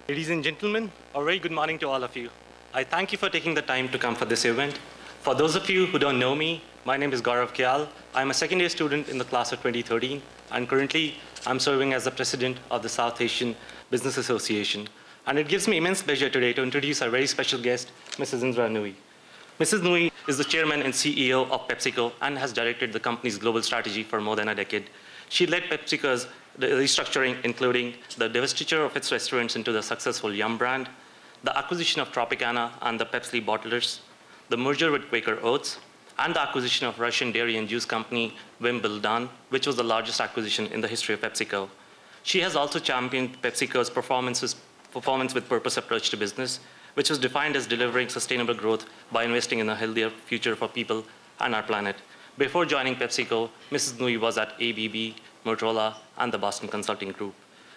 Ladies and gentlemen, a very good morning to all of you. I thank you for taking the time to come for this event. For those of you who don't know me, my name is Gaurav Kyal. I'm a second-year student in the class of 2013, and currently I'm serving as the president of the South Asian Business Association. And it gives me immense pleasure today to introduce our very special guest, Mrs. Indra Nooyi. Mrs. Nooyi is the chairman and CEO of PepsiCo and has directed the company's global strategy for more than a decade. She led PepsiCo's restructuring, including the divestiture of its restaurants into the successful Yum brand, the acquisition of Tropicana and the Pepsi bottlers, the merger with Quaker Oats, and the acquisition of Russian dairy and juice company Wimbledon, which was the largest acquisition in the history of PepsiCo. She has also championed PepsiCo's performance with purpose approach to business, which was defined as delivering sustainable growth by investing in a healthier future for people and our planet. Before joining PepsiCo, Mrs. Nooyi was at ABB, Motorola, and the Boston Consulting Group.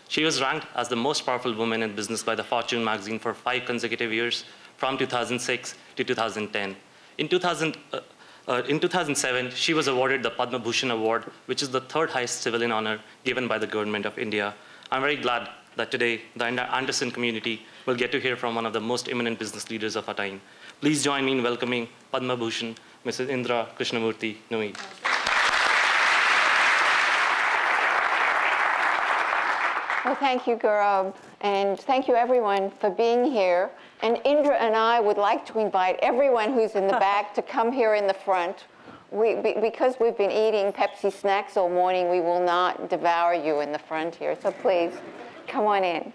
She was ranked as the most powerful woman in business by the Fortune magazine for 5 consecutive years, from 2006 to 2010. In 2007, she was awarded the Padma Bhushan Award, which is the 3rd highest civilian honor given by the government of India. I'm very glad that today the Anderson community will get to hear from one of the most eminent business leaders of our time. Please join me in welcoming Padma Bhushan, Mrs. Indra Krishnamurthy Nooyi. Well, thank you, Gaurav, and thank you everyone for being here. And Indra and I would like to invite everyone who's in the back to come here in the front. Because we've been eating Pepsi snacks all morning, we will not devour you in the front here, so please come on in.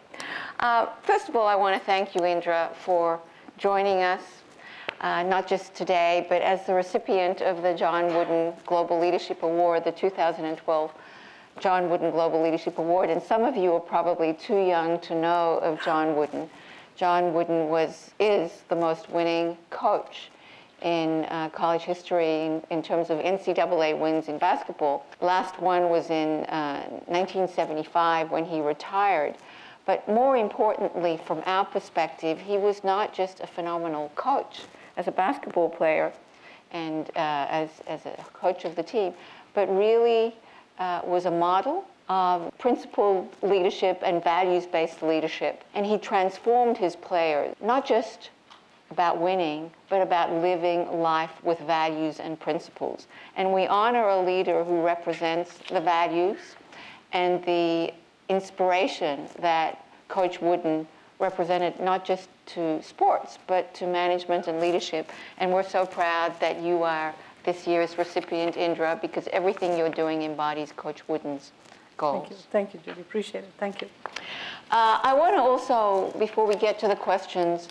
First of all, I want to thank you, Indra, for joining us, not just today, but as the recipient of the John Wooden Global Leadership Award, the 2012 John Wooden Global Leadership Award. And some of you are probably too young to know of John Wooden. John Wooden is the most winning coach in college history in terms of NCAA wins in basketball. Last one was in 1975 when he retired. But more importantly, from our perspective, he was not just a phenomenal coach as a basketball player and as a coach of the team, but really was a model of principled leadership and values-based leadership. And he transformed his players, not just about winning, but about living life with values and principles. And we honor a leader who represents the values and the inspiration that Coach Wooden represented, not just to sports, but to management and leadership. And we're so proud that you are this year's recipient, Indra, because everything you're doing embodies Coach Wooden's goals. Thank you, Judy. Appreciate it. Thank you. I want to also, before we get to the questions,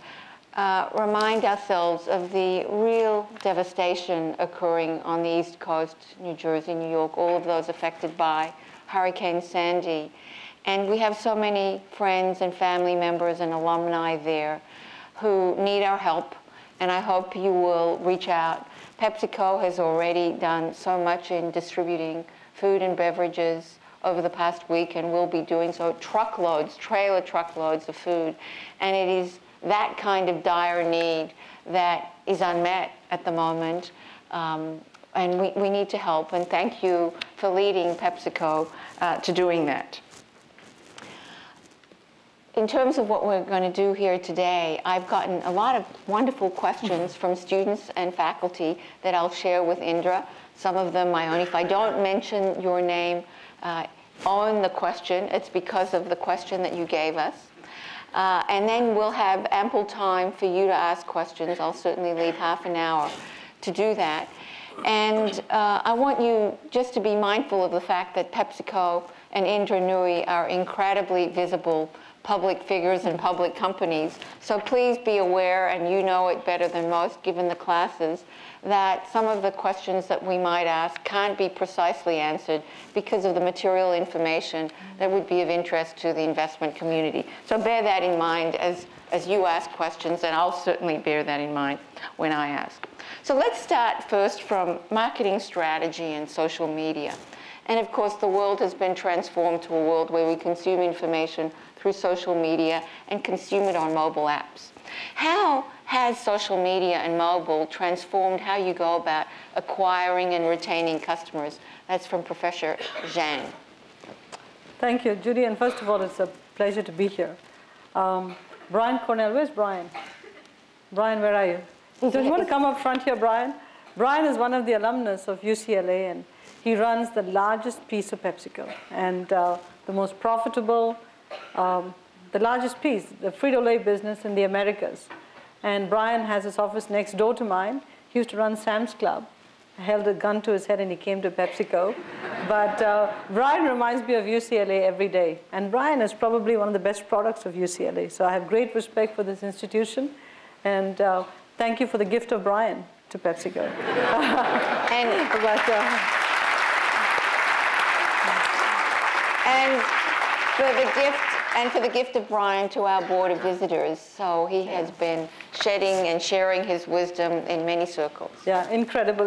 remind ourselves of the real devastation occurring on the East Coast, New Jersey, New York, all of those affected by Hurricane Sandy. And we have so many friends and family members and alumni there who need our help, and I hope you will reach out. PepsiCo has already done so much in distributing food and beverages over the past week, and will be doing so, truckloads, trailer truckloads of food. And it is that kind of dire need that is unmet at the moment, and we need to help. And thank you for leading PepsiCo to doing that. In terms of what we're going to do here today, I've gotten a lot of wonderful questions from students and faculty that I'll share with Indra. Some of them my own. If I don't mention your name on the question, it's because of the question that you gave us. And then we'll have ample time for you to ask questions. I'll certainly leave half an hour to do that. And I want you just to be mindful of the fact that PepsiCo and Indra Nooyi are incredibly visible public figures and public companies. So please be aware, and you know it better than most given the classes, that some of the questions that we might ask can't be precisely answered because of the material information that would be of interest to the investment community. So bear that in mind as you ask questions, and I'll certainly bear that in mind when I ask. So let's start first from marketing strategy and social media. And of course, the world has been transformed to a world where we consume information through social media and consume it on mobile apps. How has social media and mobile transformed how you go about acquiring and retaining customers? That's from Professor Zhang. Thank you, Judy. And first of all, it's a pleasure to be here. Brian Cornell, where's Brian? Brian, where are you? So you want to come up front here, Brian? Brian is one of the alumnus of UCLA, and he runs the largest piece of PepsiCo, and the most profitable, the largest piece, the Frito-Lay business in the Americas. And Brian has his office next door to mine. He used to run Sam's Club. I held a gun to his head and he came to PepsiCo. But Brian reminds me of UCLA every day. And Brian is probably one of the best products of UCLA. So I have great respect for this institution. And thank you for the gift of Brian to PepsiCo. And for the gift of Brian to our board of visitors. So he has been shedding and sharing his wisdom in many circles. Yeah, incredible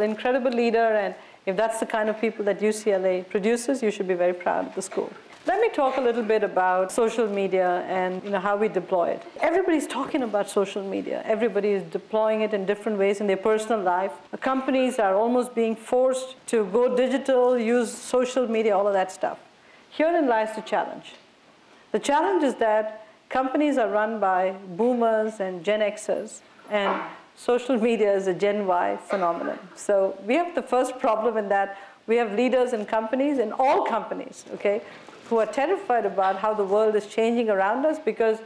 leader. And if that's the kind of people that UCLA produces, you should be very proud of the school. Let me talk a little bit about social media and how we deploy it. Everybody's talking about social media. Everybody is deploying it in different ways in their personal life. Companies are almost being forced to go digital, use social media, all of that stuff. Herein lies the challenge. The challenge is that companies are run by boomers and Gen Xers, and social media is a Gen Y phenomenon. So we have the first problem in that we have leaders in companies, in all companies, okay, who are terrified about how the world is changing around us because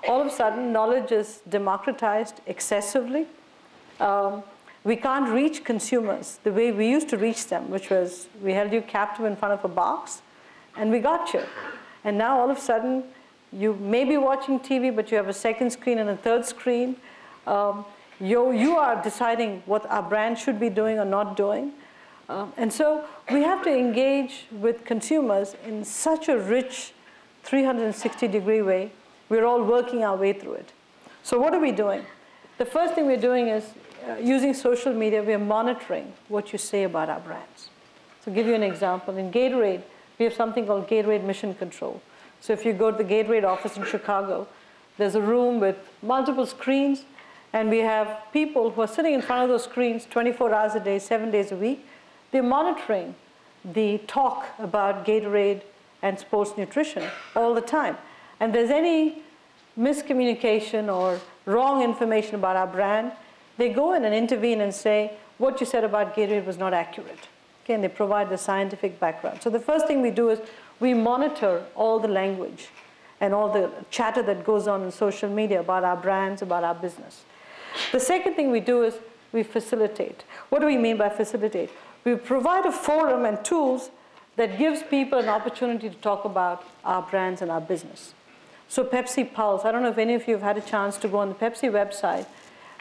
all of a sudden knowledge is democratized excessively. We can't reach consumers the way we used to reach them, which was we held you captive in front of a box and we got you. And now all of a sudden, you may be watching TV, but you have a second screen and a third screen. You are deciding what our brand should be doing or not doing. And so we have to engage with consumers in such a rich 360-degree way. We're all working our way through it. So what are we doing? The first thing we're doing is using social media, we're monitoring what you say about our brands. So to give you an example, in Gatorade, we have something called Gatorade Mission Control. So if you go to the Gatorade office in Chicago, there's a room with multiple screens, and we have people who are sitting in front of those screens 24 hours a day, 7 days a week. They're monitoring the talk about Gatorade and sports nutrition all the time. And if there's any miscommunication or wrong information about our brand, they go in and intervene and say, what you said about Gatorade was not accurate. Okay, and they provide the scientific background. So the first thing we do is we monitor all the language and all the chatter that goes on in social media about our brands, about our business. The second thing we do is we facilitate. What do we mean by facilitate? We provide a forum and tools that gives people an opportunity to talk about our brands and our business. So Pepsi Pulse, I don't know if any of you have had a chance to go on the Pepsi website.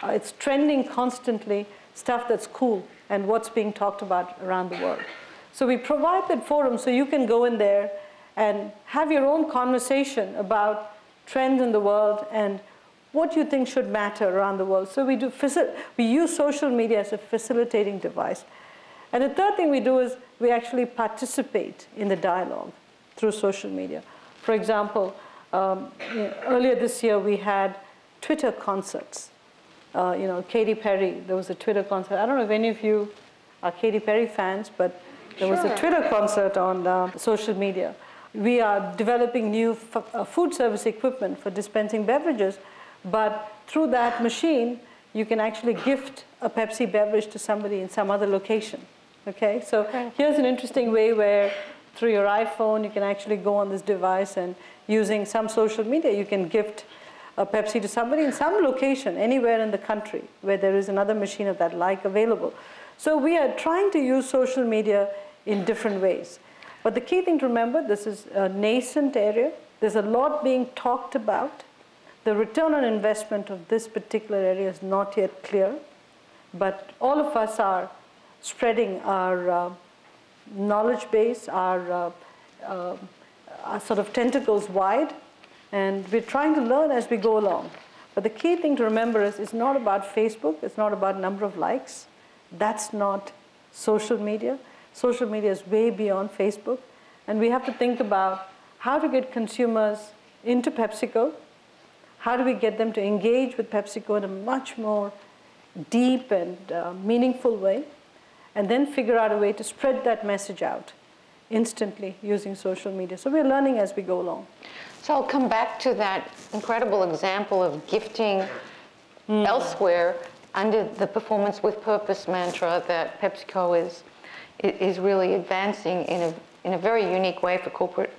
It's trending constantly, stuff that's cool and what's being talked about around the world. So we provide that forum so you can go in there and have your own conversation about trends in the world and what you think should matter around the world. So we use social media as a facilitating device. And the third thing we do is we actually participate in the dialogue through social media. For example, earlier this year we had Twitter concerts. Katy Perry, there was a Twitter concert. I don't know if any of you are Katy Perry fans, but there was a Twitter concert on social media. We are developing new food service equipment for dispensing beverages, but through that machine, you can actually gift a Pepsi beverage to somebody in some other location. Okay, so here's an interesting way where through your iPhone, you can actually go on this device and using some social media, you can gift a Pepsi to somebody in some location, anywhere in the country where there is another machine of that like available. So we are trying to use social media in different ways. But the key thing to remember, this is a nascent area. There's a lot being talked about. The return on investment of this particular area is not yet clear. But all of us are spreading our knowledge base, our sort of tentacles wide. And we're trying to learn as we go along. But the key thing to remember is it's not about Facebook. It's not about number of likes. That's not social media. Social media is way beyond Facebook. And we have to think about how to get consumers into PepsiCo. How do we get them to engage with PepsiCo in a much more deep and meaningful way? And then figure out a way to spread that message out instantly using social media. So we're learning as we go along. So I'll come back to that incredible example of gifting elsewhere under the Performance with Purpose mantra that PepsiCo is really advancing in a very unique way for corporate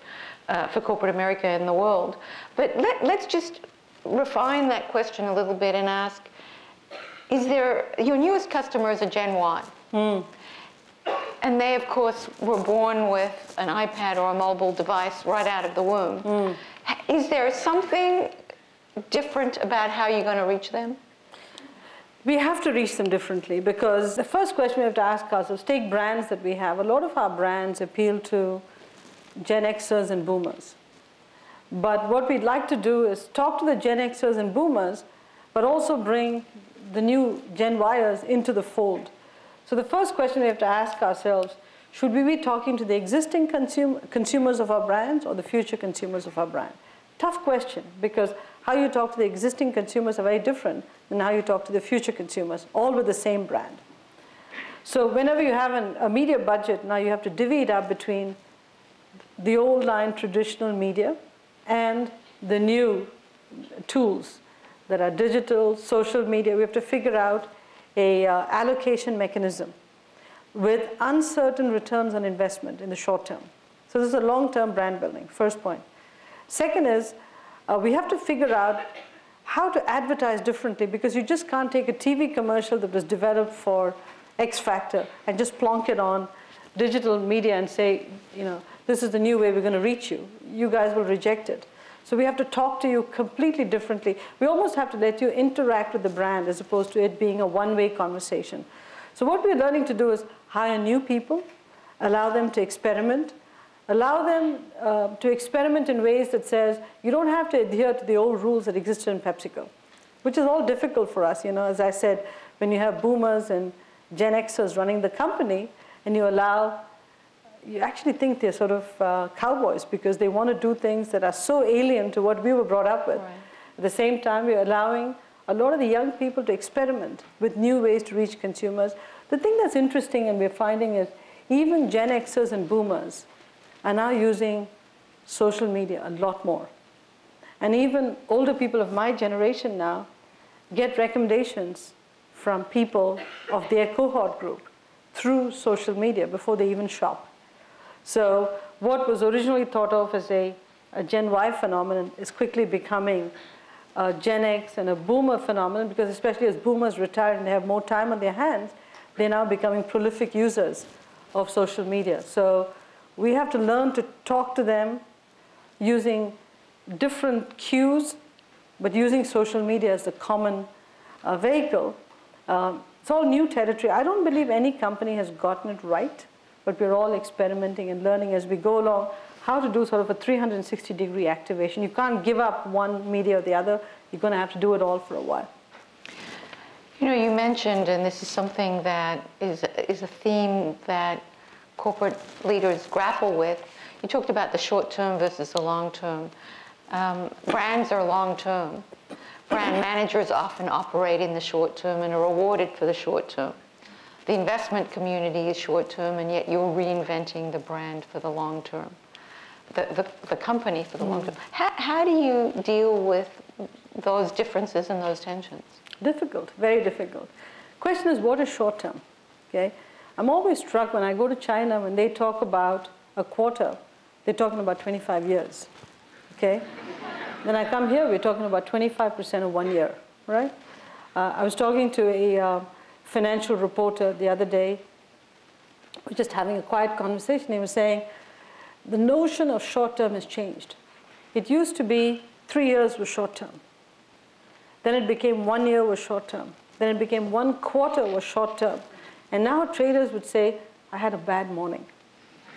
America and the world. But let's just refine that question a little bit and ask, your newest customers are Gen Y. And they, of course, were born with an iPad or a mobile device right out of the womb. Is there something different about how you're going to reach them? We have to reach them differently, because the first question we have to ask ourselves, take brands that we have. A lot of our brands appeal to Gen Xers and Boomers. But what we'd like to do is talk to the Gen Xers and Boomers, but also bring the new Gen Yers into the fold. So the first question we have to ask ourselves, should we be talking to the existing consumers of our brands or the future consumers of our brand? Tough question, because how you talk to the existing consumers are very different than how you talk to the future consumers, all with the same brand. So whenever you have a media budget, now you have to divvy it up between the old line traditional media and the new tools that are digital, social media. We have to figure out a allocation mechanism with uncertain returns on investment in the short term. So this is a long-term brand building, first point. Second is, we have to figure out how to advertise differently, because you just can't take a TV commercial that was developed for X Factor and just plonk it on digital media and say, this is the new way we're going to reach you. You guys will reject it. So we have to talk to you completely differently. We almost have to let you interact with the brand as opposed to it being a one-way conversation. So what we're learning to do is hire new people, allow them to experiment, allow them to experiment in ways that says you don't have to adhere to the old rules that existed in PepsiCo, which is all difficult for us. As I said, when you have boomers and Gen Xers running the company, and you actually think they're sort of cowboys, because they want to do things that are so alien to what we were brought up with. Right. At the same time, we're allowing a lot of the young people to experiment with new ways to reach consumers. The thing that's interesting and we're finding is even Gen Xers and boomers are now using social media a lot more. And even older people of my generation now get recommendations from people of their cohort group through social media before they even shop. So what was originally thought of as a Gen Y phenomenon is quickly becoming a Gen X and a boomer phenomenon, because especially as boomers retire and they have more time on their hands, they're now becoming prolific users of social media. So we have to learn to talk to them using different cues, but using social media as the common vehicle. It's all new territory. I don't believe any company has gotten it right, but we're all experimenting and learning as we go along how to do sort of a 360-degree activation. You can't give up one media or the other. You're going to have to do it all for a while. You mentioned, and this is something that is a theme that corporate leaders grapple with. You talked about the short term versus the long term. Brands are long term. Brand managers often operate in the short term and are rewarded for the short term. The investment community is short term, and yet you're reinventing the brand for the long term, the company for the long term. How do you deal with those differences and those tensions? Difficult, very difficult. Question is, what is short term? Okay, I'm always struck when I go to China, when they talk about a quarter, they're talking about 25 years. Okay, then I come here, we're talking about 25% of 1 year, right? I was talking to a financial reporter the other day. We're just having a quiet conversation. He was saying the notion of short term has changed. It used to be 3 years was short term. Then it became 1 year was short term. Then it became 1 quarter was short term. And now traders would say, I had a bad morning.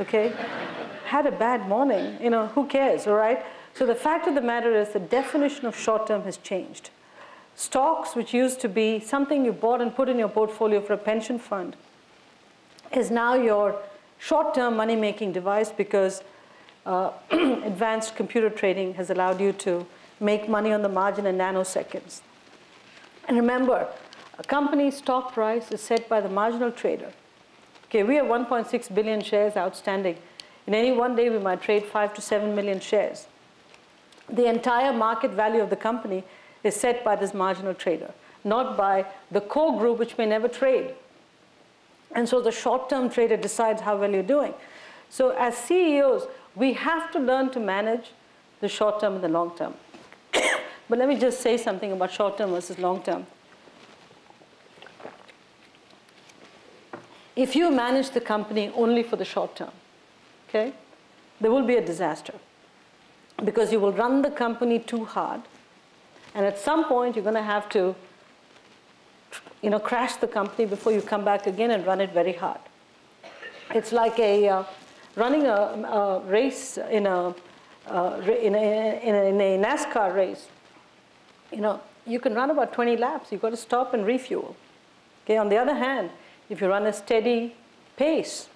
Okay? Had a bad morning. Who cares, all right? So the fact of the matter is the definition of short term has changed. Stocks, which used to be something you bought and put in your portfolio for a pension fund, is now your short-term money-making device, because advanced computer trading has allowed you to make money on the margin in nanoseconds. And remember, a company's stock price is set by the marginal trader. Okay, we have 1.6 billion shares outstanding. In any one day, we might trade 5 to 7 million shares. The entire market value of the company is set by this marginal trader, not by the core group, which may never trade. And so the short-term trader decides how well you're doing. So as CEOs, we have to learn to manage the short-term and the long-term. But let me just say something about short-term versus long-term. If you manage the company only for the short-term, okay, there will be a disaster, because you will run the company too hard, and at some point you're going to have to crash the company before you come back again and run it very hard. It's like running a race in a NASCAR race. You can run about 20 laps. You've got to stop and refuel. Okay. On the other hand, if you run a steady pace,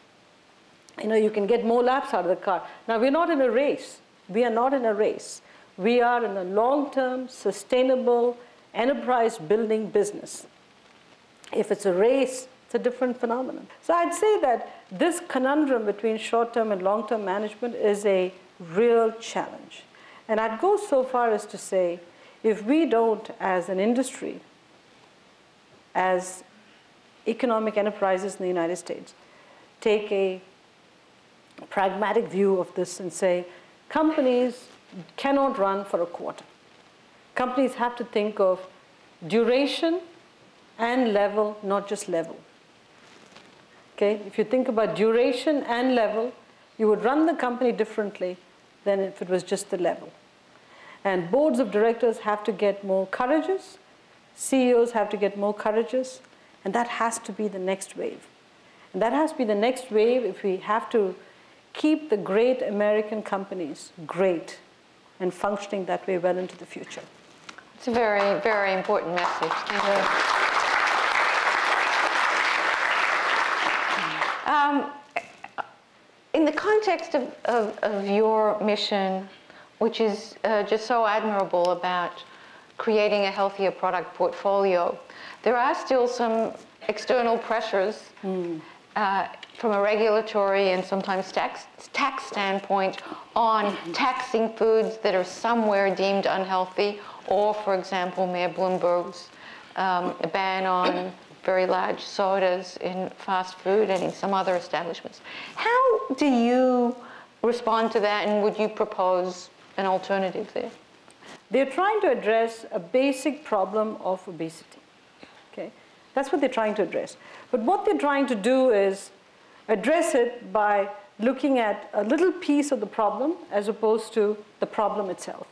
you can get more laps out of the car. Now, we're not in a race. We are not in a race. We are in a long-term, sustainable, enterprise-building business. If it's a race, it's a different phenomenon. So I'd say that this conundrum between short-term and long-term management is a real challenge. And I'd go so far as to say, if we don't, as an industry, as economic enterprises in the United States, take a pragmatic view of this and say, companies cannot run for a quarter. Companies have to think of duration and level, not just level. Okay? If you think about duration and level, you would run the company differently than if it was just the level. And boards of directors have to get more courageous, CEOs have to get more courageous, and that has to be the next wave. And that has to be the next wave if we have to keep the great American companies great and functioning that way well into the future. It's a very, very important message. Thank you. In the context of your mission, which is just so admirable about creating a healthier product portfolio, there are still some external pressures from a regulatory and sometimes tax standpoint on taxing foods that are somewhere deemed unhealthy, or, for example, Mayor Bloomberg's ban on very large sodas in fast food and in some other establishments. How do you respond to that, and would you propose an alternative there? They're trying to address a basic problem of obesity. Okay? That's what they're trying to address. But what they're trying to do is address it by looking at a little piece of the problem as opposed to the problem itself.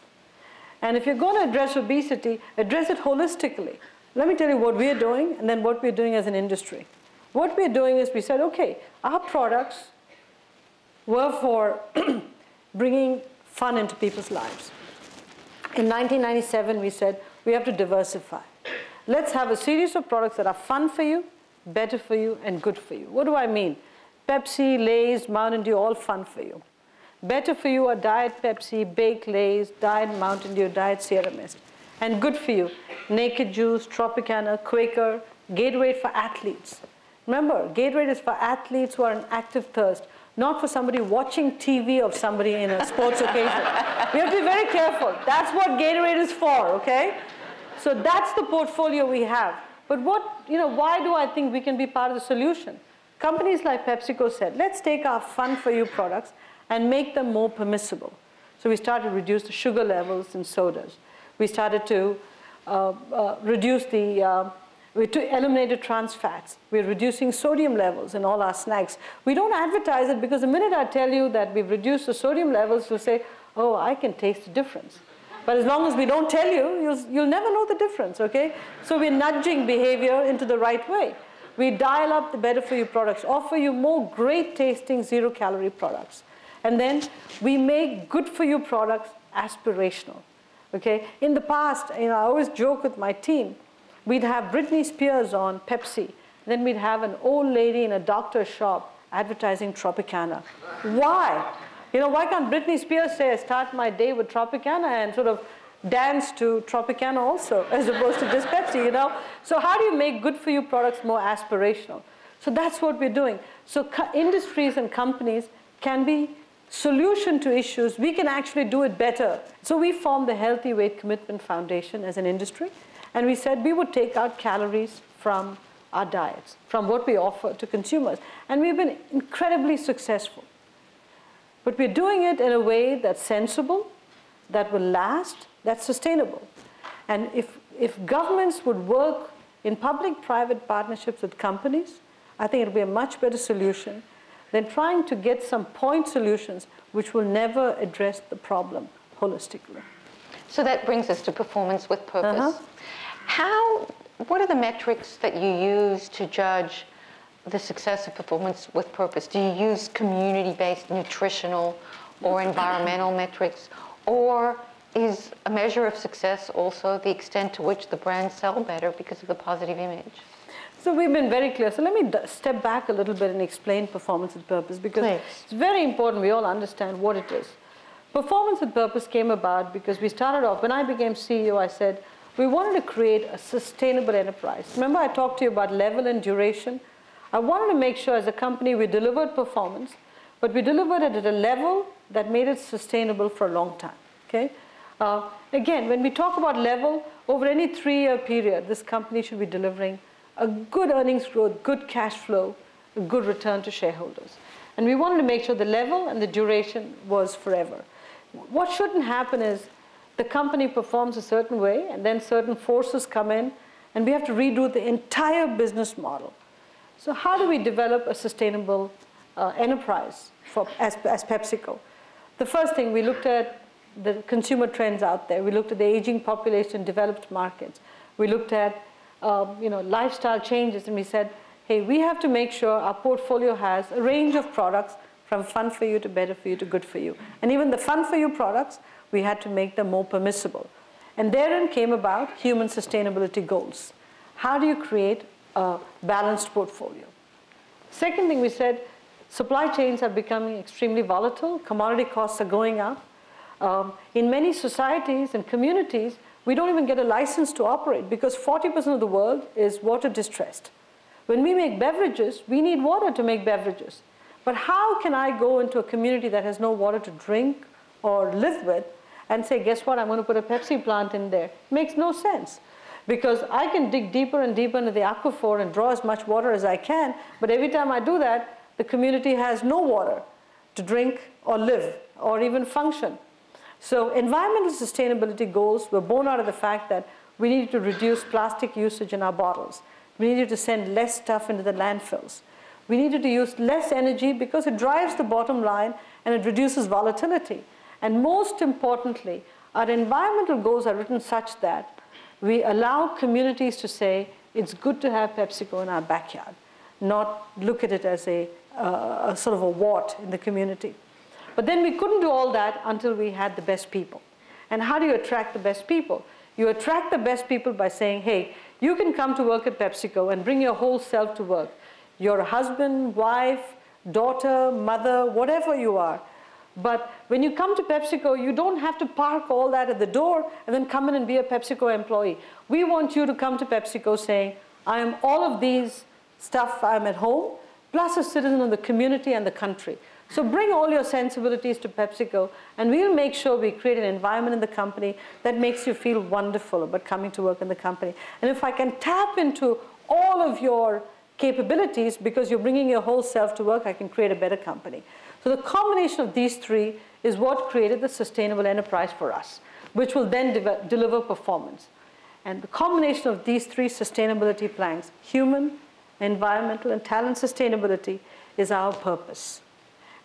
And if you're going to address obesity, address it holistically. Let me tell you what we're doing and then what we're doing as an industry. What we're doing is we said, okay, our products were for bringing fun into people's lives. In 1997, we said, we have to diversify. Let's have a series of products that are fun for you, better for you, and good for you. What do I mean? Pepsi, Lay's, Mountain Dew, all fun for you. Better for you are Diet Pepsi, Baked Lay's, Diet Mountain Dew, Diet Sierra Mist. And good for you, Naked Juice, Tropicana, Quaker, Gatorade for athletes. Remember, Gatorade is for athletes who are in active thirst, not for somebody watching TV of somebody in a sports occasion. We have to be very careful. That's what Gatorade is for, okay? So that's the portfolio we have. But why do I think we can be part of the solution? Companies like PepsiCo said, let's take our fun-for-you products and make them more permissible. So we started to reduce the sugar levels in sodas. We started to eliminated trans fats. We're reducing sodium levels in all our snacks. We don't advertise it because the minute I tell you that we've reduced the sodium levels, you'll say, oh, I can taste the difference. But as long as we don't tell you, you'll never know the difference, okay? So we're nudging behavior into the right way. We dial up the better for you products, offer you more great tasting zero-calorie products. And then we make good for you products aspirational. Okay? In the past, I always joke with my team, we'd have Britney Spears on Pepsi, then we'd have an old lady in a doctor's shop advertising Tropicana. Why? Why can't Britney Spears say, I start my day with Tropicana and sort of dance to Tropicana also, as opposed to just Pepsi, So how do you make good for you products more aspirational? So that's what we're doing. So industries and companies can be solution to issues, we can actually do it better. So we formed the Healthy Weight Commitment Foundation as an industry, and we said we would take out calories from our diets, from what we offer to consumers. And we've been incredibly successful. But we're doing it in a way that's sensible, that will last, that's sustainable. And if governments would work in public-private partnerships with companies, I think it'll be a much better solution than trying to get some point solutions which will never address the problem holistically. So that brings us to performance with purpose. What are the metrics that you use to judge the success of performance with purpose? Do you use community-based nutritional or environmental metrics? Or is a measure of success also the extent to which the brands sell better because of the positive image? So we've been very clear. So let me step back a little bit and explain performance with purpose, because it's very important we all understand what it is. Performance with purpose came about because we started off, when I became CEO, I said, we wanted to create a sustainable enterprise. Remember I talked to you about level and duration? I wanted to make sure as a company we delivered performance, but we delivered it at a level that made it sustainable for a long time, okay? Again, when we talk about level, over any 3-year period, this company should be delivering a good earnings growth, good cash flow, a good return to shareholders. And we wanted to make sure the level and the duration was forever. What shouldn't happen is the company performs a certain way, and then certain forces come in, and we have to redo the entire business model. So how do we develop a sustainable enterprise as PepsiCo? The first thing, we looked at the consumer trends out there. We looked at the aging population in developed markets. We looked at lifestyle changes, and we said, hey, we have to make sure our portfolio has a range of products from fun for you to better for you to good for you. And even the fun for you products, we had to make them more permissible. And therein came about human sustainability goals. How do you create a balanced portfolio? Second thing we said, supply chains are becoming extremely volatile. Commodity costs are going up. In many societies and communities, we don't even get a license to operate because 40% of the world is water distressed. When we make beverages, we need water to make beverages. But how can I go into a community that has no water to drink or live with and say, guess what, I'm going to put a Pepsi plant in there? It makes no sense. Because I can dig deeper and deeper into the aquifer and draw as much water as I can, but every time I do that, the community has no water to drink or live or even function. So environmental sustainability goals were born out of the fact that we needed to reduce plastic usage in our bottles. We needed to send less stuff into the landfills. We needed to use less energy because it drives the bottom line and it reduces volatility. And most importantly, our environmental goals are written such that we allow communities to say, it's good to have PepsiCo in our backyard, not look at it as a sort of a wart in the community. But then we couldn't do all that until we had the best people. And how do you attract the best people? You attract the best people by saying, hey, you can come to work at PepsiCo and bring your whole self to work. You're a husband, wife, daughter, mother, whatever you are. But when you come to PepsiCo, you don't have to park all that at the door and then come in and be a PepsiCo employee. We want you to come to PepsiCo saying, I am all of these stuff, I'm at home, plus a citizen of the community and the country. So bring all your sensibilities to PepsiCo, and we'll make sure we create an environment in the company that makes you feel wonderful about coming to work in the company. And if I can tap into all of your capabilities because you're bringing your whole self to work, I can create a better company. So the combination of these three is what created the sustainable enterprise for us, which will then deliver performance. And the combination of these three sustainability planks, human, environmental, and talent sustainability, is our purpose.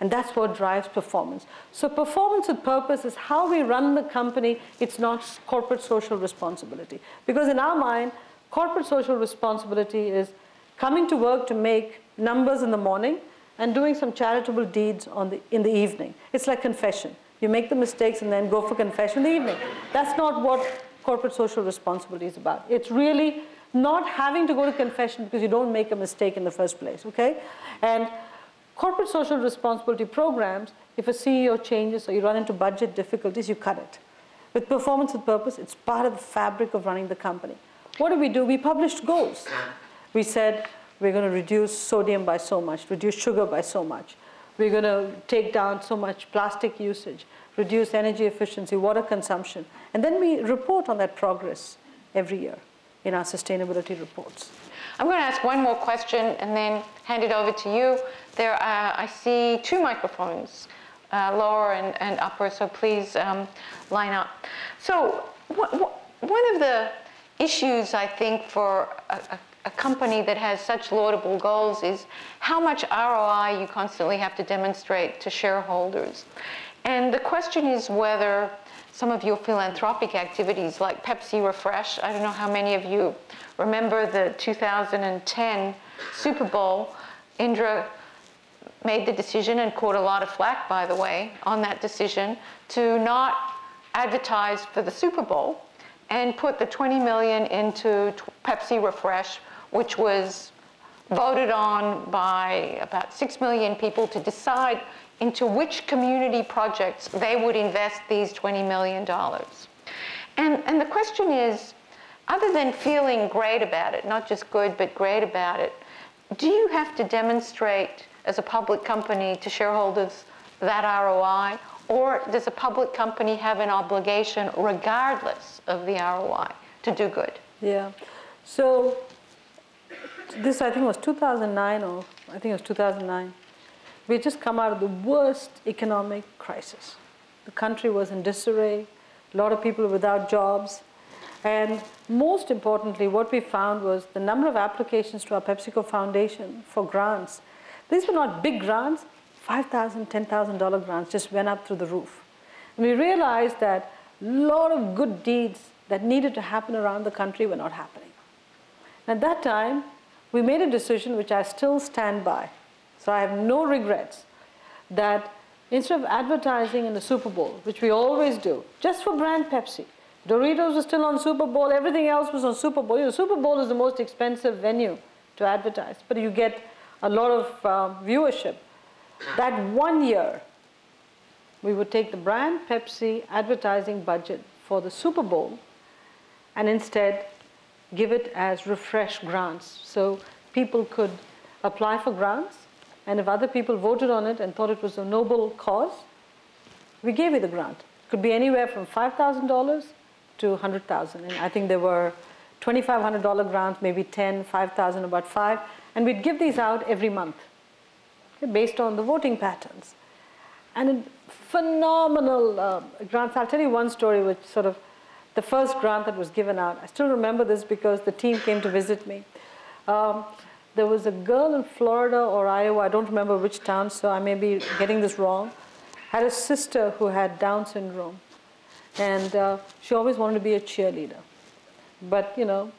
And that's what drives performance. So performance with purpose is how we run the company. It's not corporate social responsibility. Because in our mind, corporate social responsibility is coming to work to make numbers in the morning and doing some charitable deeds in the evening. It's like confession. You make the mistakes and then go for confession in the evening. That's not what corporate social responsibility is about. It's really not having to go to confession because you don't make a mistake in the first place, okay? And corporate social responsibility programs, if a CEO changes or you run into budget difficulties, you cut it. With performance with purpose, it's part of the fabric of running the company. What do? We published goals. We said we're going to reduce sodium by so much, reduce sugar by so much. we're going to take down so much plastic usage, reduce energy efficiency, water consumption. And then we report on that progress every year in our sustainability reports. I'm going to ask one more question and then hand it over to you. There are, I see 2 microphones, lower and upper, so please line up. So one of the issues, I think, for a company that has such laudable goals is how much ROI you constantly have to demonstrate to shareholders. And the question is whether some of your philanthropic activities like Pepsi Refresh, I don't know how many of you remember the 2010 Super Bowl. Indra made the decision and caught a lot of flack, by the way, on that decision to not advertise for the Super Bowl and put the $20 million into Pepsi Refresh, which was voted on by about 6 million people to decide into which community projects they would invest these $20 million. And the question is, other than feeling great about it, not just good, but great about it, do you have to demonstrate as a public company to shareholders that ROI, or does a public company have an obligation, regardless of the ROI, to do good? Yeah. So this, I think, was 2009, or I think it was 2009. We had just come out of the worst economic crisis. The country was in disarray, a lot of people without jobs. And most importantly, what we found was the number of applications to our PepsiCo Foundation for grants. These were not big grants, $5,000, $10,000 grants just went up through the roof. And we realized that a lot of good deeds that needed to happen around the country were not happening. At that time, we made a decision which I still stand by. So I have no regrets that instead of advertising in the Super Bowl, which we always do, just for brand Pepsi, Doritos was still on Super Bowl, everything else was on Super Bowl. You know, Super Bowl is the most expensive venue to advertise, but you get a lot of viewership. That 1 year, we would take the brand Pepsi advertising budget for the Super Bowl and instead give it as refresh grants. So people could apply for grants, and if other people voted on it and thought it was a noble cause, we gave you the grant. It could be anywhere from $5,000 to $100,000. And I think there were $2,500 grants, maybe 10, 5,000, about 5. And we'd give these out every month, okay, based on the voting patterns. And phenomenal grants. I'll tell you one story, which sort of the first grant that was given out. I still remember this because the team came to visit me. There was a girl in Florida or Iowa, I don't remember which town, so I may be getting this wrong, had a sister who had Down syndrome. And she always wanted to be a cheerleader. But you know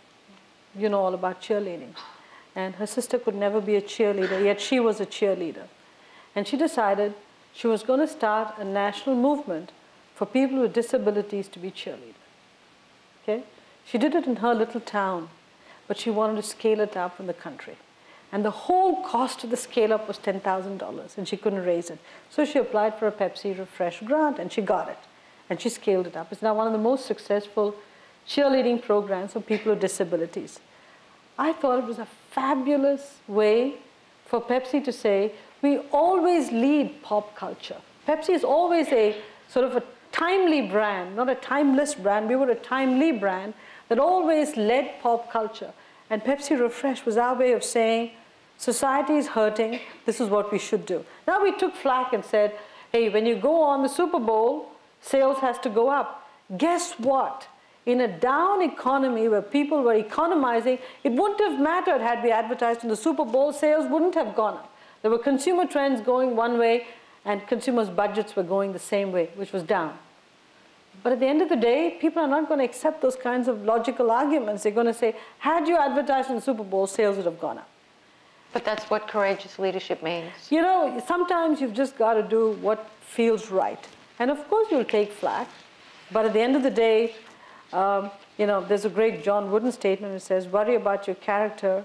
all about cheerleading. And her sister could never be a cheerleader, yet she was a cheerleader. And she decided she was going to start a national movement for people with disabilities to be cheerleaders. Okay? She did it in her little town, but she wanted to scale it up in the country. And the whole cost of the scale-up was $10,000, and she couldn't raise it. So she applied for a Pepsi Refresh grant, and she got it. And she scaled it up. It's now one of the most successful cheerleading programs for people with disabilities. I thought it was a fabulous way for Pepsi to say, we always lead pop culture. Pepsi is always a sort of a timely brand, not a timeless brand. We were a timely brand that always led pop culture. And Pepsi Refresh was our way of saying, society is hurting, this is what we should do. Now we took flack and said, hey, when you go on the Super Bowl, sales has to go up. Guess what? In a down economy where people were economizing, it wouldn't have mattered had we advertised in the Super Bowl, sales wouldn't have gone up. There were consumer trends going one way and consumers' budgets were going the same way, which was down. But at the end of the day, people are not going to accept those kinds of logical arguments. They're going to say, had you advertised in the Super Bowl, sales would have gone up. But that's what courageous leadership means. You know, sometimes you've just got to do what feels right. And of course you'll take flack, but at the end of the day, there's a great John Wooden statement that says, worry about your character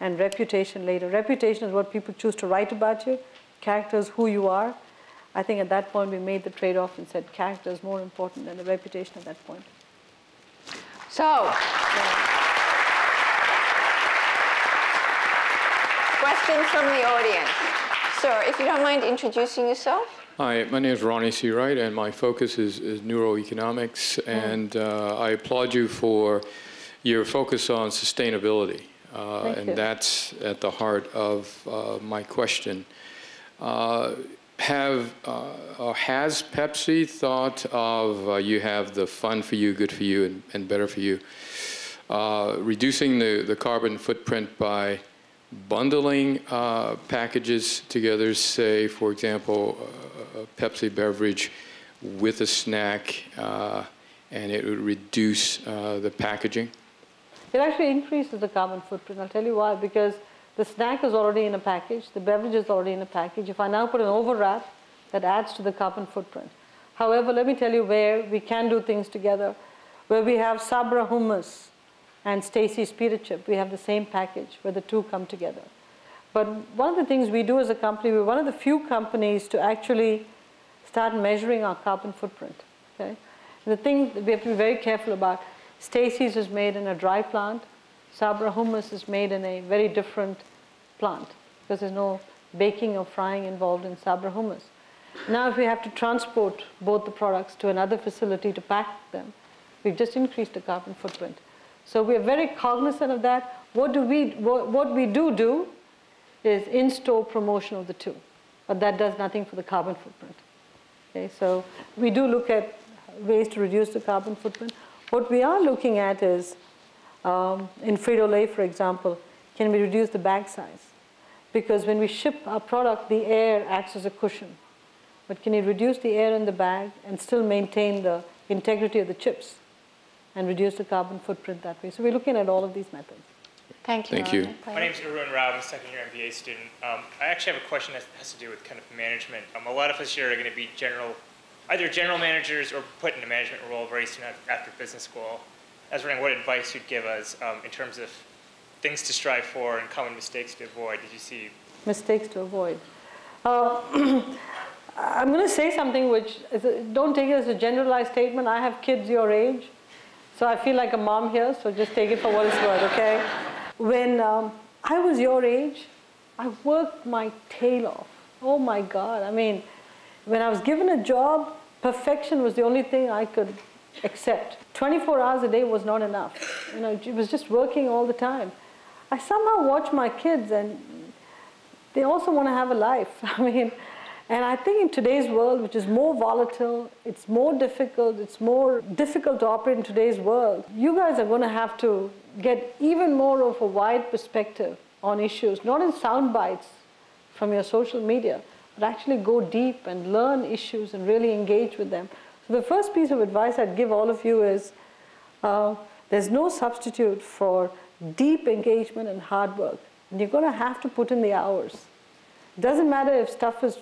and reputation later. Reputation is what people choose to write about you. Character is who you are. I think at that point we made the trade-off and said character is more important than the reputation at that point. So, questions from the audience. sir, if you don't mind introducing yourself. Hi, my name is Ronnie C. Wright, and my focus is neuroeconomics. And I applaud you for your focus on sustainability. And that's at the heart of my question. Has Pepsi thought of, you have the fun for you, good for you, and better for you, reducing the carbon footprint by bundling packages together, say, for example, a Pepsi beverage with a snack, and it would reduce the packaging? It actually increases the carbon footprint. I'll tell you why. Because the snack is already in a package, the beverage is already in a package. If I now put an overwrap, that adds to the carbon footprint. However, let me tell you where we can do things together. Where we have Sabra hummus and Stacy's pita chip, we have the same package where the two come together. But one of the things we do as a company, we're one of the few companies to actually start measuring our carbon footprint. Okay? The thing that we have to be very careful about, Stacy's is made in a dry plant, Sabra hummus is made in a very different plant because there's no baking or frying involved in Sabra hummus. Now if we have to transport both the products to another facility to pack them, we've just increased the carbon footprint. So we're very cognizant of that. What we do is in-store promotion of the two, but that does nothing for the carbon footprint. Okay, so we do look at ways to reduce the carbon footprint. What we are looking at is, in Frito-Lay, for example, can we reduce the bag size? Because when we ship our product, the air acts as a cushion. But can you reduce the air in the bag and still maintain the integrity of the chips and reduce the carbon footprint that way? So we're looking at all of these methods. Thank you. Thank you. My name is Arun Rao. I'm a second-year MBA student. I actually have a question that has to do with kind of management. A lot of us here are going to be either general managers or put in a management role very soon after business school. I was wondering what advice you'd give us in terms of things to strive for and common mistakes to avoid. Did you see? Mistakes to avoid. I'm going to say something which, don't take it as a generalized statement. I have kids your age, so I feel like a mom here, so just take it for what it's worth, okay? When I was your age, I worked my tail off. Oh my God. I mean, when I was given a job, perfection was the only thing I could accept. 24 hours a day was not enough. You know, it was just working all the time. I somehow watch my kids, and they also want to have a life. I mean, and I think in today's world, which is more volatile, it's more difficult to operate in today's world, you guys are going to have to get even more of a wide perspective on issues, not in sound bites from your social media, but actually go deep and learn issues and really engage with them. So the first piece of advice I'd give all of you is there's no substitute for deep engagement and hard work. And you're going to have to put in the hours. It doesn't matter if stuff is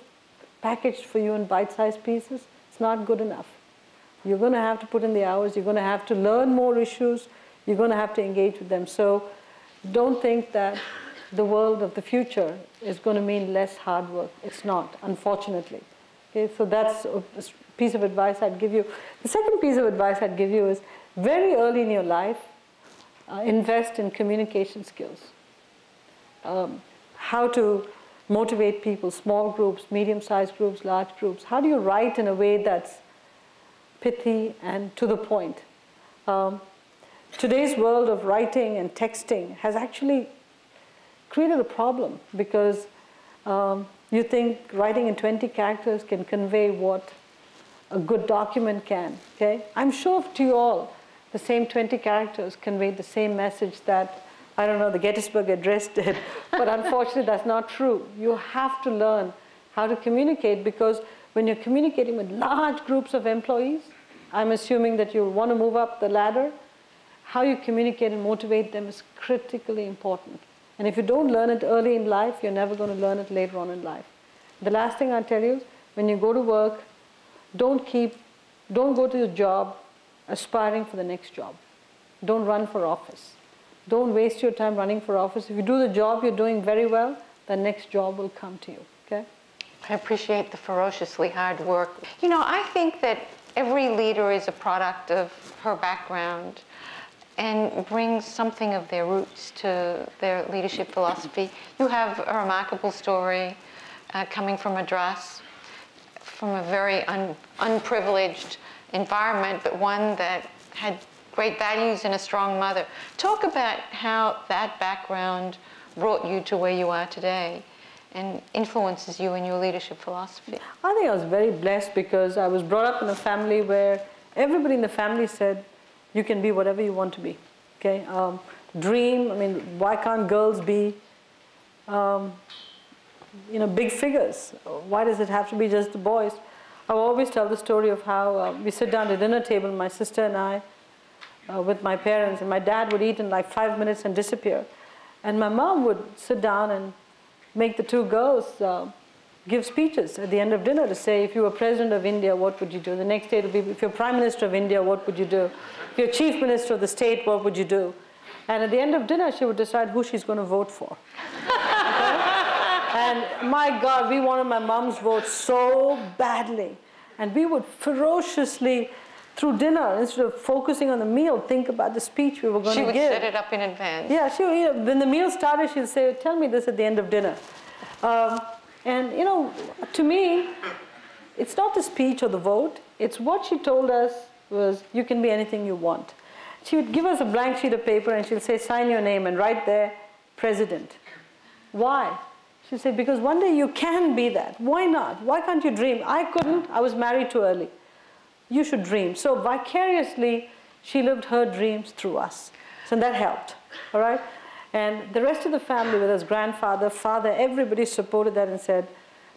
packaged for you in bite-sized pieces. It's not good enough. You're going to have to put in the hours. You're going to have to learn more issues. You're going to have to engage with them. So don't think that the world of the future is going to mean less hard work. It's not, unfortunately. Okay, so that's a piece of advice I'd give you. The second piece of advice I'd give you is very early in your life, invest in communication skills. How to motivate people, small groups, medium-sized groups, large groups. How do you write in a way that's pithy and to the point? Today's world of writing and texting has actually created a problem because you think writing in 20 characters can convey what a good document can, okay? I'm sure to you all, the same 20 characters convey the same message that, I don't know, the Gettysburg Address did, but unfortunately that's not true. You have to learn how to communicate because when you're communicating with large groups of employees, I'm assuming that you want to move up the ladder, how you communicate and motivate them is critically important. And if you don't learn it early in life, you're never going to learn it later on in life. The last thing I tell you is, when you go to work, don't go to your job aspiring for the next job. Don't run for office. Don't waste your time running for office. If you do the job you're doing very well, the next job will come to you, okay? I appreciate the ferociously hard work. You know, I think that every leader is a product of her background and brings something of their roots to their leadership philosophy. You have a remarkable story coming from Madras, from a very unprivileged environment, but one that had great values and a strong mother. Talk about how that background brought you to where you are today and influences you in your leadership philosophy. I think I was very blessed because I was brought up in a family where everybody in the family said, you can be whatever you want to be, okay? Dream, I mean, why can't girls be, big figures? Why does it have to be just the boys? I always tell the story of how we sit down at a dinner table, my sister and I, with my parents, and my dad would eat in like 5 minutes and disappear. And my mom would sit down and make the two girls give speeches at the end of dinner to say, if you were president of India, what would you do? The next day it'll be, if you're prime minister of India, what would you do? If you're chief minister of the state, what would you do? And at the end of dinner, she would decide who she's going to vote for. And my God, we wanted my mom's vote so badly. And we would ferociously, through dinner, instead of focusing on the meal, think about the speech we were going to give. She would set it up in advance. Yeah, when the meal started, she'd say, tell me this at the end of dinner. And, to me, it's not the speech or the vote. It's what she told us was, you can be anything you want. She would give us a blank sheet of paper and she'll say, sign your name, and write there, president. Why? She'll say, because one day you can be that. Why not? Why can't you dream? I couldn't. I was married too early. You should dream. So vicariously, she lived her dreams through us. So that helped, all right? And the rest of the family, with us, grandfather, father, everybody supported that and said,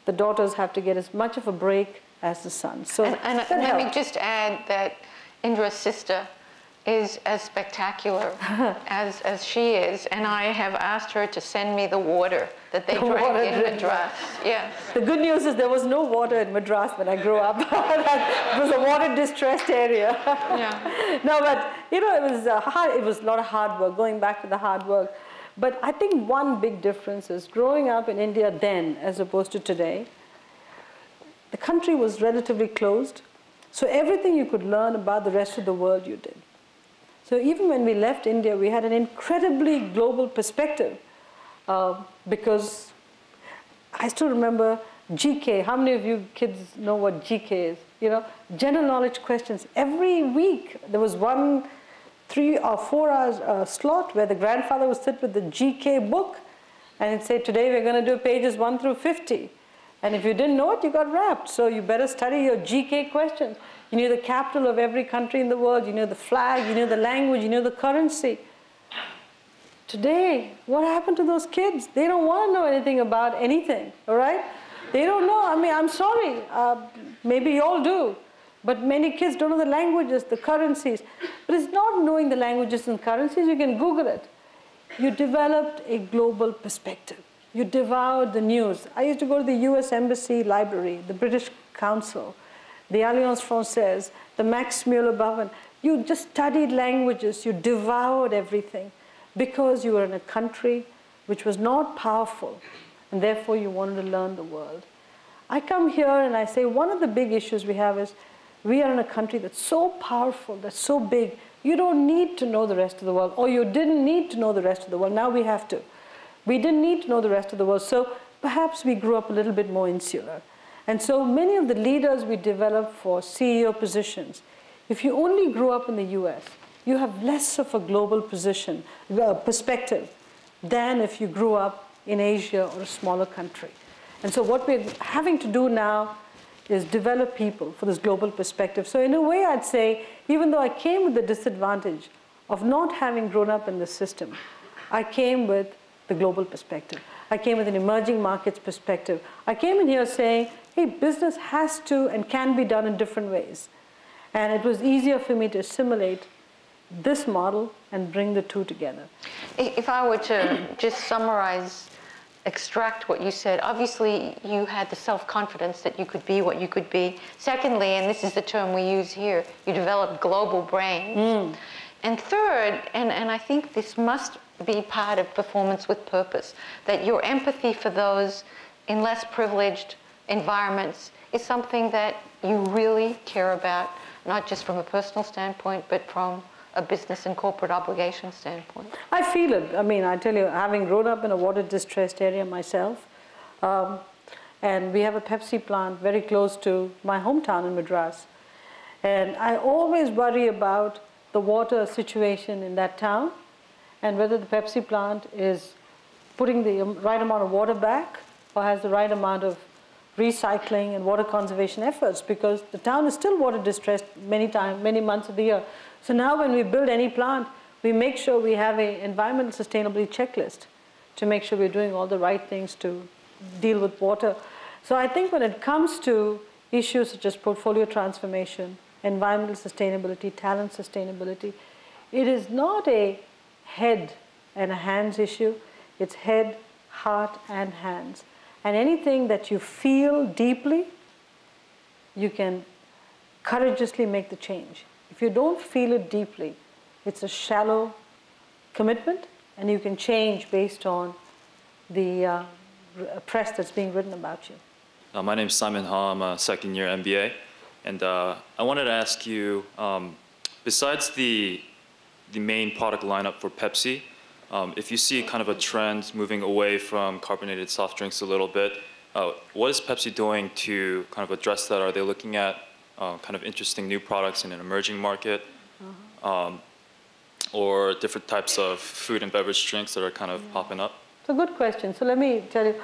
the daughters have to get as much of a break as the sons. So and let me just add that Indra's sister is as spectacular as she is, and I have asked her to send me the water that they drank in Madras. Yes. The good news is there was no water in Madras when I grew up. It was a water-distressed area. Yeah. No, but it was hard. It was a lot of hard work. Going back to the hard work, but I think one big difference is growing up in India then, as opposed to today. The country was relatively closed, so everything you could learn about the rest of the world you did. So even when we left India, we had an incredibly global perspective because I still remember GK. How many of you kids know what GK is? General knowledge questions. Every week there was 1 3 or 4 hours slot where the grandfather would sit with the GK book and he'd say, today we're going to do pages 1 through 50. And if you didn't know it, you got wrapped. So you better study your GK questions. You knew the capital of every country in the world. You knew the flag. You knew the language. You knew the currency. Today, what happened to those kids? They don't want to know anything about anything, all right? They don't know. I mean, I'm sorry. Maybe you all do. But many kids don't know the languages, the currencies. But it's not knowing the languages and currencies. You can Google it. You developed a global perspective. You devoured the news. I used to go to the US Embassy Library, the British Council, the Alliance Française, the Max Muller Bhavan. You just studied languages. You devoured everything because you were in a country which was not powerful, and therefore you wanted to learn the world. I come here and I say one of the big issues we have is we are in a country that's so powerful, that's so big, you don't need to know the rest of the world, or you didn't need to know the rest of the world. Now we have to. We didn't need to know the rest of the world, so perhaps we grew up a little bit more insular. And so many of the leaders we developed for CEO positions, if you only grew up in the US, you have less of a global perspective than if you grew up in Asia or a smaller country. And so what we're having to do now is develop people for this global perspective. So in a way, I'd say, even though I came with the disadvantage of not having grown up in this system, I came with the global perspective. I came with an emerging markets perspective. I came in here saying, hey, business has to and can be done in different ways. And it was easier for me to assimilate this model and bring the two together. If I were to just summarize, extract what you said, obviously you had the self-confidence that you could be what you could be. Secondly, and this is the term we use here, you developed global brains. And third, and I think this must be part of performance with purpose, that your empathy for those in less privileged environments is something that you really care about, not just from a personal standpoint, but from a business and corporate obligation standpoint. I feel it. I mean, I tell you, having grown up in a water-distressed area myself, and And we have a Pepsi plant very close to my hometown in Madras. And I always worry about the water situation in that town and whether the Pepsi plant is putting the right amount of water back or has the right amount of recycling and water conservation efforts, because the town is still water distressed many months of the year. So now when we build any plant, we make sure we have an environmental sustainability checklist to make sure we're doing all the right things to deal with water. So I think when it comes to issues such as portfolio transformation, environmental sustainability, talent sustainability, it is not a head and a hands issue. It's head, heart, and hands. And anything that you feel deeply, you can courageously make the change. If you don't feel it deeply, it's a shallow commitment, and you can change based on the press that's being written about you. My name is Simon Ha. I'm a second-year MBA. And I wanted to ask you, besides the main product lineup for Pepsi, if you see kind of a trend moving away from carbonated soft drinks a little bit, what is Pepsi doing to kind of address that? Are they looking at kind of interesting new products in an emerging market, or different types of food and beverage drinks that are kind of popping up? It's a good question. So let me tell you,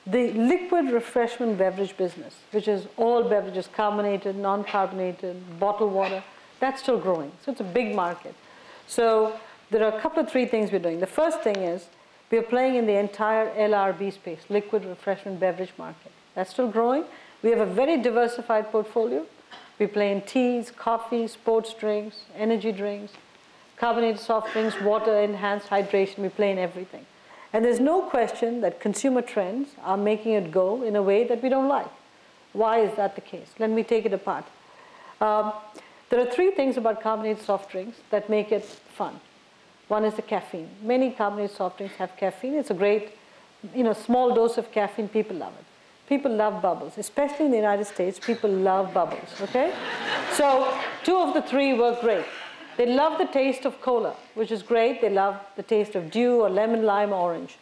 the liquid refreshment beverage business, which is all beverages, carbonated, non-carbonated, bottled water, that's still growing. So it's a big market. So there are a couple of three things we're doing. The first thing is we are playing in the entire LRB space, liquid refreshment beverage market. That's still growing. We have a very diversified portfolio. We play in teas, coffee, sports drinks, energy drinks, carbonated soft drinks, water, enhanced hydration. We play in everything. And there's no question that consumer trends are making it go in a way that we don't like. Why is that the case? Let me take it apart. There are three things about carbonated soft drinks that make it fun. One is the caffeine. Many carbonated soft drinks have caffeine. It's a great, small dose of caffeine. People love it. People love bubbles, especially in the United States. People love bubbles, okay? So two of the three work great. They love the taste of cola, which is great. They love the taste of dew or lemon, lime, orange.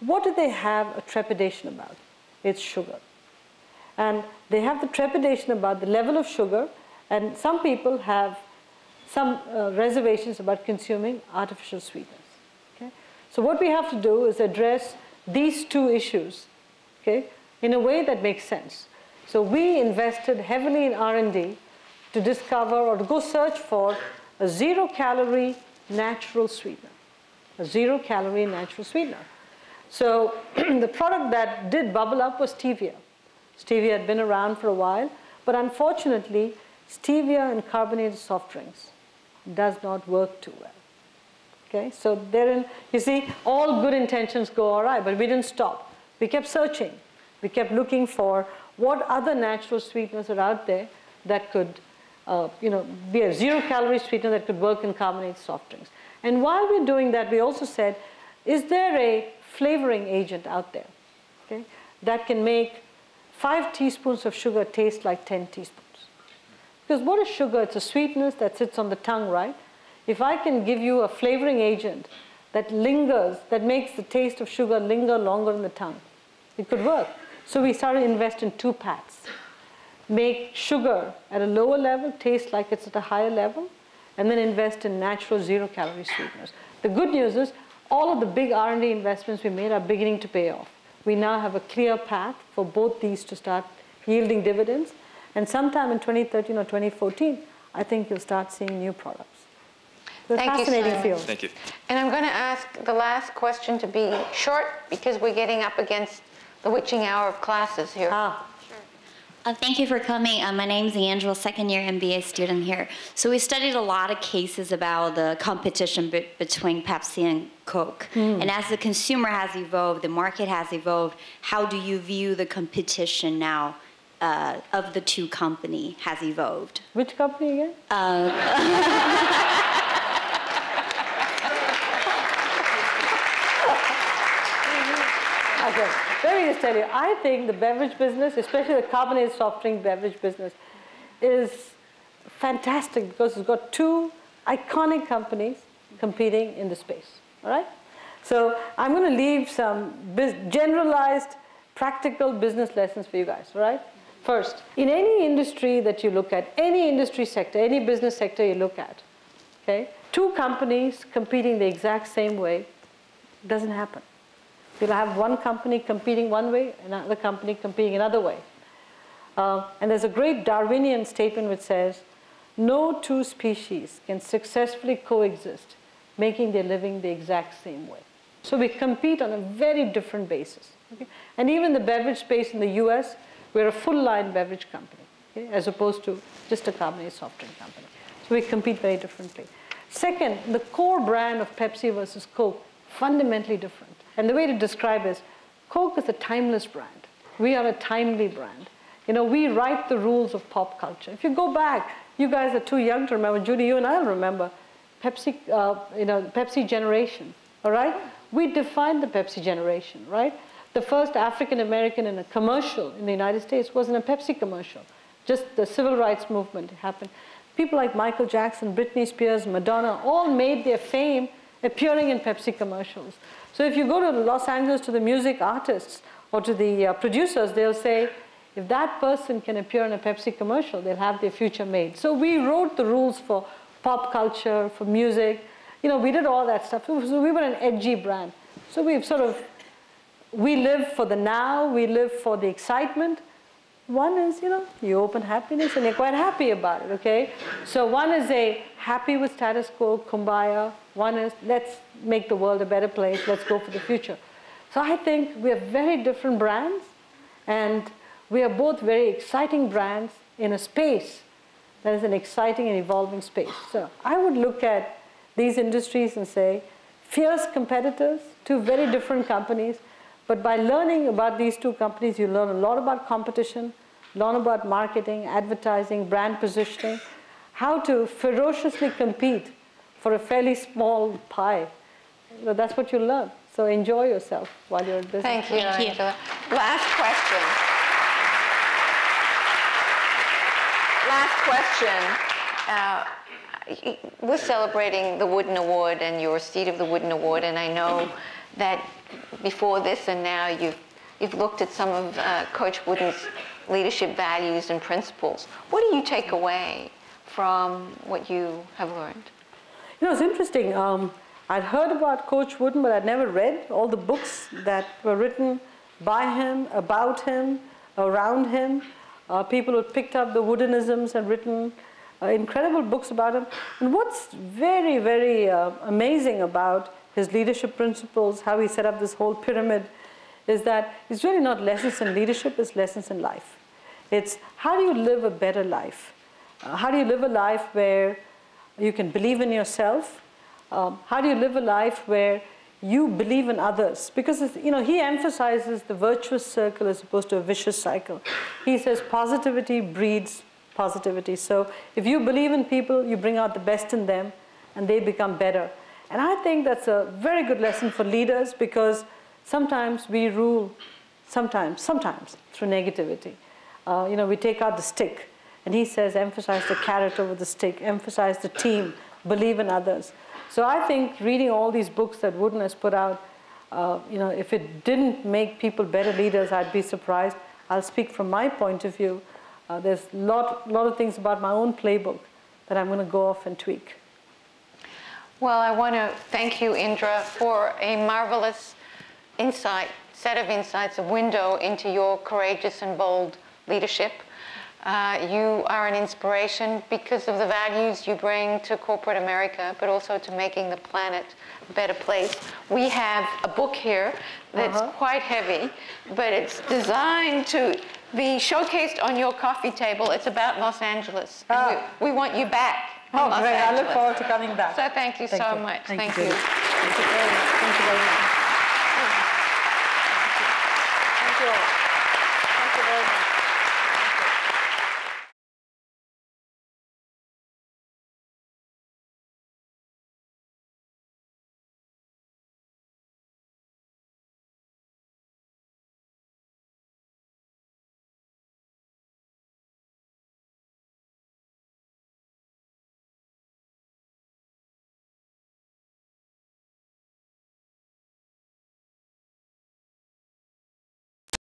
What do they have a trepidation about? It's sugar. And they have the trepidation about the level of sugar, and some people have some reservations about consuming artificial sweeteners. Okay? So what we have to do is address these two issues, okay, in a way that makes sense. So we invested heavily in R&D to discover or to go search for a zero-calorie natural sweetener, a zero-calorie natural sweetener. So the product that did bubble up was stevia. Stevia had been around for a while, but unfortunately, stevia in carbonated soft drinks does not work too well. Okay, so therein, you see, all good intentions go all right, but we didn't stop. We kept searching. We kept looking for what other natural sweeteners are out there that could be a zero-calorie sweetener that could work in carbonated soft drinks. And while we're doing that, we also said, is there a flavoring agent out there, okay, that can make 5 teaspoons of sugar taste like 10 teaspoons? Because what is sugar? It's a sweetness that sits on the tongue, right? If I can give you a flavoring agent that lingers, that makes the taste of sugar linger longer in the tongue, it could work. So we started to invest in 2 paths. Make sugar at a lower level taste like it's at a higher level, and then invest in natural zero-calorie sweeteners. The good news is all of the big R&D investments we made are beginning to pay off. We now have a clear path for both these to start yielding dividends, and sometime in 2013 or 2014, I think you'll start seeing new products. So it's a fascinating field. Thank you. And I'm going to ask the last question to be short because we're getting up against the witching hour of classes here. Thank you for coming. My name's Angela, second-year MBA student here. So we studied a lot of cases about the competition between Pepsi and Coke. And as the consumer has evolved, the market has evolved, how do you view the competition now of the two companies has evolved? Which company again? Okay, let me just tell you, I think the beverage business, especially the carbonated soft drink beverage business, is fantastic because it's got 2 iconic companies competing in the space, all right? So I'm going to leave some generalized practical business lessons for you guys, all right? First, in any industry that you look at, any industry sector, any business sector you look at, okay, two companies competing the exact same way doesn't happen. You'll have one company competing one way, another company competing another way. And there's a great Darwinian statement which says, no two species can successfully coexist, making their living the exact same way. So we compete on a very different basis. Okay? And even the beverage space in the US, we're a full-line beverage company, okay, as opposed to just a carbonated soft drink company. So we compete very differently. Second, the core brand of Pepsi versus Coke, fundamentally different. And the way to describe is, Coke is a timeless brand. We are a timely brand. You know, we write the rules of pop culture. If you go back, you guys are too young to remember. Judy, you and I remember Pepsi, Pepsi generation, all right? We defined the Pepsi generation, right? The first African American in a commercial in the United States wasn't a Pepsi commercial. Just the civil rights movement happened. People like Michael Jackson, Britney Spears, Madonna, all made their fame appearing in Pepsi commercials. So if you go to Los Angeles to the music artists or to the producers, they'll say, if that person can appear in a Pepsi commercial, they'll have their future made. So we wrote the rules for pop culture, for music. You know, we did all that stuff. So we were an edgy brand. So we've sort of, we live for the now, we live for the excitement. One is, you know, you open happiness and you're quite happy about it, okay? So one is a happy with status quo, kumbaya. One is, let's make the world a better place, let's go for the future. So I think we are very different brands, and we are both very exciting brands in a space that is an exciting and evolving space. So I would look at these industries and say, fierce competitors, two very different companies, but by learning about these two companies, you learn a lot about competition, learn about marketing, advertising, brand positioning, how to ferociously compete for a fairly small pie. You know, that's what you learn. So enjoy yourself while you're in business. Thank you, Angela. Last question. Last question. We're celebrating the Wooden Award and your receipt of the Wooden Award, and I know that before this and now you've looked at some of Coach Wooden's leadership values and principles. What do you take away from what you have learned? You know, it's interesting. I'd heard about Coach Wooden, but I'd never read all the books that were written by him, about him, around him. People who picked up the Woodenisms and written incredible books about him. And what's very, very amazing about his leadership principles, how he set up this whole pyramid, is that it's really not lessons in leadership, it's lessons in life. It's how do you live a better life? How do you live a life where you can believe in yourself? How do you live a life where you believe in others? Because you know, he emphasizes the virtuous circle as opposed to a vicious cycle. He says positivity breeds positivity. So if you believe in people, you bring out the best in them and they become better. And I think that's a very good lesson for leaders, because sometimes we rule, sometimes through negativity. You know, we take out the stick. And he says, emphasize the carrot over the stick, emphasize the team, believe in others. So I think reading all these books that Wooden has put out, you know, if it didn't make people better leaders, I'd be surprised. I'll speak from my point of view. There's a lot of things about my own playbook that I'm going to go off and tweak. Well, I want to thank you, Indra, for a marvelous set of insights, a window into your courageous and bold leadership. You are an inspiration because of the values you bring to corporate America, but also to making the planet a better place. We have a book here that's quite heavy, but it's designed to be showcased on your coffee table. It's about Los Angeles. We want you back. Oh, great. I look forward to coming back. So thank you so much. Thank you. Thank you very much. Thank you very much. Thank you all.